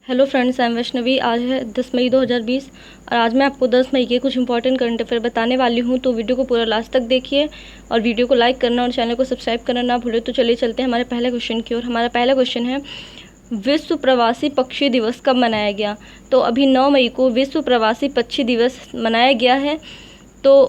Hello friends, I am Vaishnavi. आज है 10 मई 2020 और आज मैं आपको 10 मई के कुछ इंपॉर्टेंट करंट अफेयर बताने वाली हूँ। तो वीडियो को पूरा लास्ट तक देखिए और वीडियो को लाइक करना और चैनल को सब्सक्राइब करना ना भूलें। तो चलिए चलते हैं हमारे पहले क्वेश्चन की ओर। हमारा पहला क्वेश्चन है, विश्व प्रवासी पक्षी दिवस कब मनाया गया? तो अभी 9 मई को विश्व प्रवासी पक्षी दिवस मनाया गया है। तो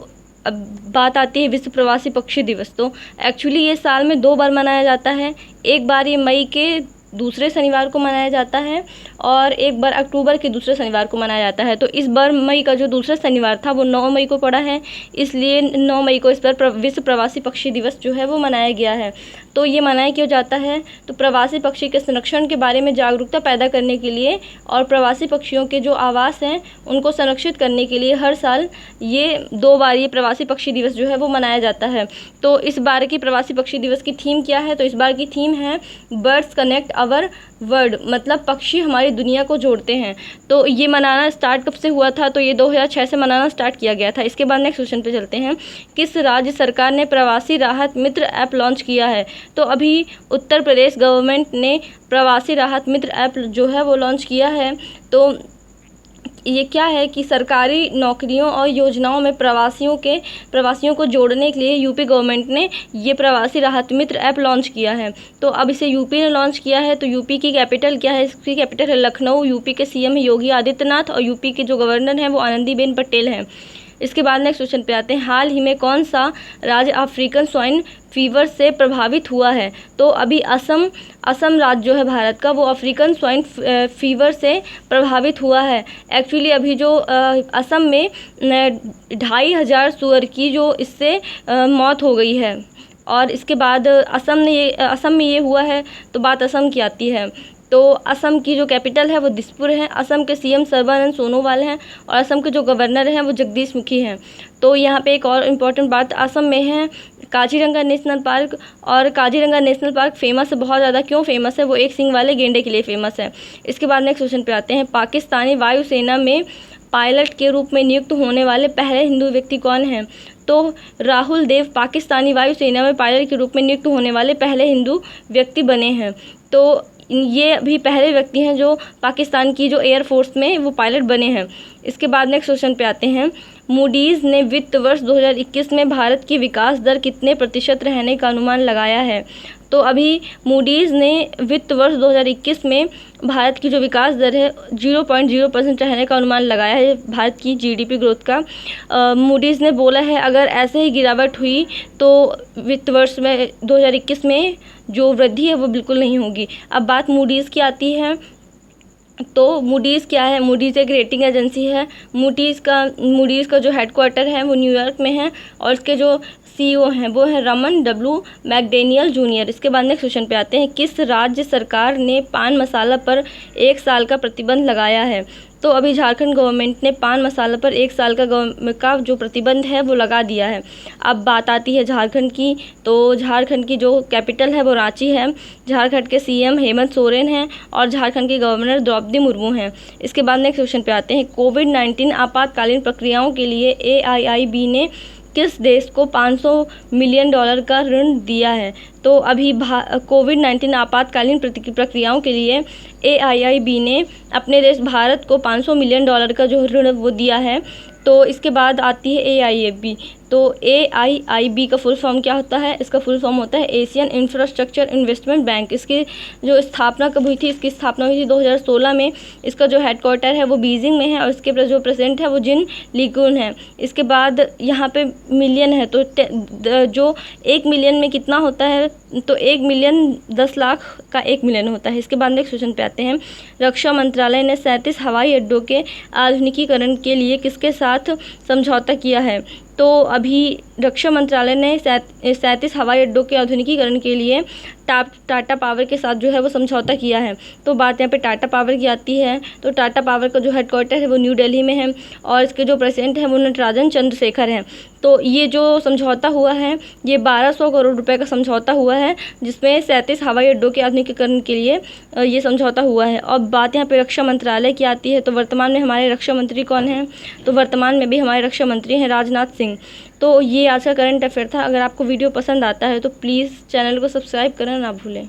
अब बात आती है विश्व प्रवासी पक्षी दिवस। तो एक्चुअली ये साल में 2 बार मनाया जाता है। एक बार ये मई के दूसरे शनिवार को मनाया जाता है और एक बार अक्टूबर के दूसरे शनिवार को मनाया जाता है। तो इस बार मई का जो दूसरा शनिवार था वो 9 मई को पड़ा है, इसलिए 9 मई को इस बार विश्व प्रवासी पक्षी दिवस जो है वो मनाया गया है। तो ये मनाया क्यों जाता है? तो प्रवासी पक्षी के संरक्षण के बारे में जागरूकता पैदा करने के लिए और प्रवासी पक्षियों के जो आवास हैं उनको संरक्षित करने के लिए हर साल ये 2 बार ये प्रवासी पक्षी दिवस जो है वो मनाया जाता है। तो इस बार की प्रवासी पक्षी दिवस की थीम क्या है? तो इस बार की थीम है बर्ड्स कनेक्ट अवर वर्ल्ड, मतलब पक्षी हमारी दुनिया को जोड़ते हैं। तो ये मनाना स्टार्ट कब से हुआ था? तो ये 2006 से मनाना स्टार्ट किया गया था। इसके बाद नेक्स्ट क्वेश्चन पे चलते हैं, किस राज्य सरकार ने प्रवासी राहत मित्र ऐप लॉन्च किया है? तो अभी उत्तर प्रदेश गवर्नमेंट ने प्रवासी राहत मित्र ऐप जो है वो लॉन्च किया है। तो ये क्या है कि सरकारी नौकरियों और योजनाओं में प्रवासियों को जोड़ने के लिए यूपी गवर्नमेंट ने ये प्रवासी राहत मित्र ऐप लॉन्च किया है। तो अब इसे यूपी ने लॉन्च किया है। तो यूपी की कैपिटल क्या है? इसकी कैपिटल है लखनऊ। यूपी के सीएम है योगी आदित्यनाथ और यूपी के जो गवर्नर हैं वो आनंदीबेन पटेल हैं। इसके बाद नेक्स्ट क्वेश्चन पे आते हैं, हाल ही में कौन सा राज्य अफ्रीकन स्वाइन फीवर से प्रभावित हुआ है? तो अभी असम राज्य जो है भारत का वो अफ्रीकन स्वाइन फीवर से प्रभावित हुआ है। एक्चुअली अभी जो असम में 2500 सूअर की जो इससे मौत हो गई है और इसके बाद असम में ये हुआ है। तो बात असम की आती है। तो असम की जो कैपिटल है वो दिसपुर है। असम के सीएम सर्बानंद सोनोवाल हैं और असम के जो गवर्नर हैं वो जगदीश मुखी हैं। तो यहाँ पे एक और इम्पॉर्टेंट बात असम में है काजीरंगा नेशनल पार्क। और काजीरंगा नेशनल पार्क फेमस है बहुत ज़्यादा। क्यों फेमस है? वो एक सींग वाले गेंडे के लिए फेमस है। इसके बाद नेक्स्ट क्वेश्चन पे आते हैं, पाकिस्तानी वायुसेना में पायलट के रूप में नियुक्त होने वाले पहले हिंदू व्यक्ति कौन हैं? तो राहुल देव पाकिस्तानी वायुसेना में पायलट के रूप में नियुक्त होने वाले पहले हिंदू व्यक्ति बने हैं। तो ये अभी पहले व्यक्ति हैं जो पाकिस्तान की जो एयरफोर्स में वो पायलट बने हैं। इसके बाद नेक्स्ट क्वेश्चन पे आते हैं, मूडीज़ ने वित्त वर्ष 2021 में भारत की विकास दर कितने प्रतिशत रहने का अनुमान लगाया है? तो अभी मूडीज़ ने वित्त वर्ष 2021 में भारत की जो विकास दर है 0.0% रहने का अनुमान लगाया है भारत की जीडीपी ग्रोथ का। मूडीज़ ने बोला है अगर ऐसे ही गिरावट हुई तो वित्त वर्ष में 2021 में जो वृद्धि है वो बिल्कुल नहीं होगी। अब बात मूडीज़ की आती है। तो मूडीज़ क्या है? मूडीज़ एक रेटिंग एजेंसी है। मूडीज़ का जो हेडक्वार्टर है वो न्यूयॉर्क में है और इसके जो सीईओ हैं वो है रमन डब्ल्यू मैकडेनियल जूनियर। इसके बाद नेक्स्ट क्वेश्चन पे आते हैं, किस राज्य सरकार ने पान मसाला पर 1 साल का प्रतिबंध लगाया है? तो अभी झारखंड गवर्नमेंट ने पान मसाला पर 1 साल का जो प्रतिबंध है वो लगा दिया है। अब बात आती है झारखंड की। तो झारखंड की जो कैपिटल है वो रांची है। झारखंड के सीएम हेमंत सोरेन हैं और झारखंड के गवर्नर द्रौपदी मुर्मू हैं। इसके बाद नेक्स्ट क्वेश्चन पे आते हैं, कोविड-19 आपातकालीन प्रक्रियाओं के लिए AIIB ने किस देश को $500 मिलियन का ऋण दिया है? तो अभी कोविड-19 आपातकालीन प्रक्रियाओं के लिए AIIB ने अपने देश भारत को $500 मिलियन का जो ऋण वो दिया है। तो इसके बाद आती है AIIB। तो AIIB का फुल फॉर्म क्या होता है? इसका फुल फॉर्म होता है एशियन इंफ्रास्ट्रक्चर इन्वेस्टमेंट बैंक। इसकी जो स्थापना कब हुई थी? इसकी स्थापना हुई थी 2016 में। इसका जो हेडक्वार्टर है वो बीजिंग में है और इसके जो प्रेसिडेंट है वो जिन लीगुन है। इसके बाद यहाँ पे मिलियन है। तो जो 1 मिलियन में कितना होता है? तो 1 मिलियन 10 लाख का 1 मिलियन होता है। इसके बाद नेक्स्ट क्वेश्चन पे आते हैं, रक्षा मंत्रालय ने 37 हवाई अड्डों के आधुनिकीकरण के लिए किसके साथ समझौता किया है? तो अभी रक्षा मंत्रालय ने 37 हवाई अड्डों के आधुनिकीकरण के लिए टाटा पावर के साथ जो है वो समझौता किया है। तो बात यहाँ पे टाटा पावर की आती है। तो टाटा पावर का जो हेडक्वार्टर है वो न्यू दिल्ली में है और इसके जो प्रेसिडेंट हैं वो नटराजन चंद्रशेखर हैं। तो ये जो समझौता हुआ है ये 1200 करोड़ रुपए का समझौता हुआ है जिसमें 37 हवाई अड्डों के आधुनिकीकरण के लिए ये समझौता हुआ है। और बात यहाँ पे रक्षा मंत्रालय की आती है। तो वर्तमान में हमारे रक्षा मंत्री कौन हैं? तो वर्तमान में भी हमारे रक्षा मंत्री हैं राजनाथ सिंह। तो ये आज का करंट अफेयर था। अगर आपको वीडियो पसंद आता है तो प्लीज़ चैनल को सब्सक्राइब करना ना भूलें।